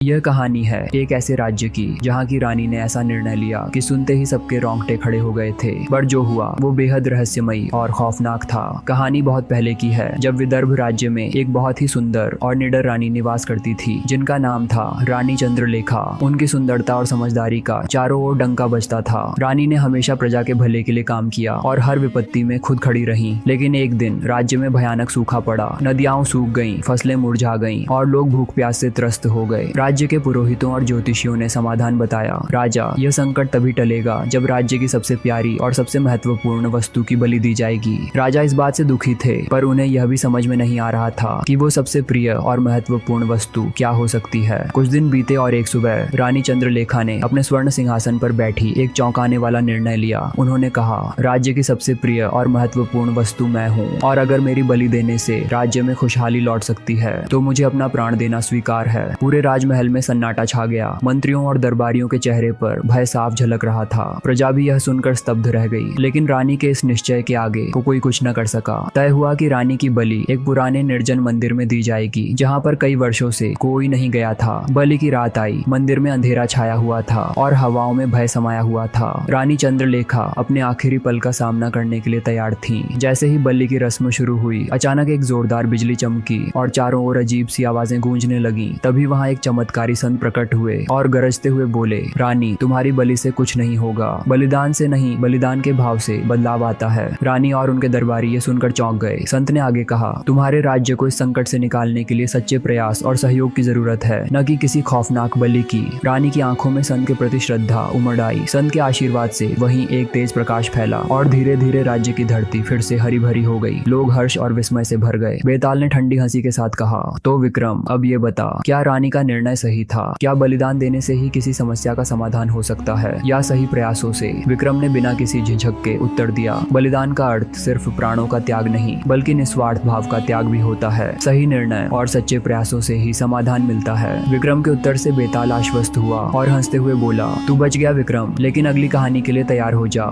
यह कहानी है एक ऐसे राज्य की जहाँ की रानी ने ऐसा निर्णय लिया कि सुनते ही सबके रोंगटे खड़े हो गए थे। पर जो हुआ वो बेहद रहस्यमयी और खौफनाक था। कहानी बहुत पहले की है, जब विदर्भ राज्य में एक बहुत ही सुंदर और निडर रानी निवास करती थी, जिनका नाम था रानी चंद्रलेखा। उनकी सुंदरता और समझदारी का चारों ओर डंका बजता था। रानी ने हमेशा प्रजा के भले के लिए काम किया और हर विपत्ति में खुद खड़ी रही। लेकिन एक दिन राज्य में भयानक सूखा पड़ा, नदियां सूख गईं, फसलें मुरझा गईं और लोग भूख प्यास से त्रस्त हो गए। राज्य के पुरोहितों और ज्योतिषियों ने समाधान बताया, राजा, यह संकट तभी टलेगा जब राज्य की सबसे प्यारी और सबसे महत्वपूर्ण वस्तु की बलि दी जाएगी। राजा इस बात से दुखी थे, पर उन्हें यह भी समझ में नहीं आ रहा था कि वो सबसे प्रिय और महत्वपूर्ण वस्तु क्या हो सकती है। कुछ दिन बीते और एक सुबह रानी चंद्रलेखा ने अपने स्वर्ण सिंहासन पर बैठी एक चौंकाने वाला निर्णय लिया। उन्होंने कहा, राज्य की सबसे प्रिय और महत्वपूर्ण वस्तु मैं हूँ, और अगर मेरी बलि देने से राज्य में खुशहाली लौट सकती है तो मुझे अपना प्राण देना स्वीकार है। पूरे राजमहल में सन्नाटा छा गया। मंत्रियों और दरबारियों के चेहरे पर भय साफ झलक रहा था। प्रजा भी यह सुनकर स्तब्ध रह गई, लेकिन रानी के इस निश्चय के आगे कोई कुछ न कर सका। तय हुआ कि रानी की बलि एक पुराने निर्जन मंदिर में दी जाएगी, जहाँ पर कई वर्षों से कोई नहीं गया था। बलि की रात आई, मंदिर में अंधेरा छाया हुआ था और हवाओं में भय समाया हुआ था। रानी चंद्रलेखा अपने आखिरी पल का सामना करने के लिए तैयार थी। जैसे ही बलि की रस्म शुरू हुई, अचानक एक जोरदार बिजली चमकी और चारों ओर अजीब सी आवाजें गूंजने लगी। तभी वहाँ एक चमत्कारी संत प्रकट हुए और गरजते हुए बोले, रानी, तुम्हारी बलि से कुछ नहीं होगा। बलिदान से नहीं, बलिदान के भाव से बदलाव आता है। रानी और उनके दरबारी ये सुनकर चौंक गए। संत ने आगे कहा, तुम्हारे राज्य को इस संकट से निकालने के लिए सच्चे प्रयास और सहयोग की जरूरत है, न कि किसी खौफनाक बलि की। रानी की आंखों में संत के प्रति श्रद्धा उमड़ आई। संत के आशीर्वाद से वहीं एक तेज प्रकाश फैला और धीरे धीरे राज्य की धरती फिर से हरी भरी हो गई। लोग हर्ष और विस्मय से भर गए। बेताल ने ठंडी हंसी के साथ कहा, तो विक्रम, अब ये बता, क्या रानी का निर्णय सही था? क्या बलिदान देने से ही किसी समस्या का समाधान हो सकता है, या सही प्रयासों से? विक्रम ने बिना किसी झिझक के उत्तर दिया, बलिदान का अर्थ सिर्फ प्राणों का त्याग नहीं, बल्कि निस्वार्थ भाव का त्याग भी होता है। सही निर्णय और सच्चे प्रयासों से ही समाधान मिलता है। विक्रम के उत्तर से बेताल आश्वस्त हुआ और हंसते हुए बोला, तू बच गया विक्रम, लेकिन अगली कहानी के लिए तैयार हो जा।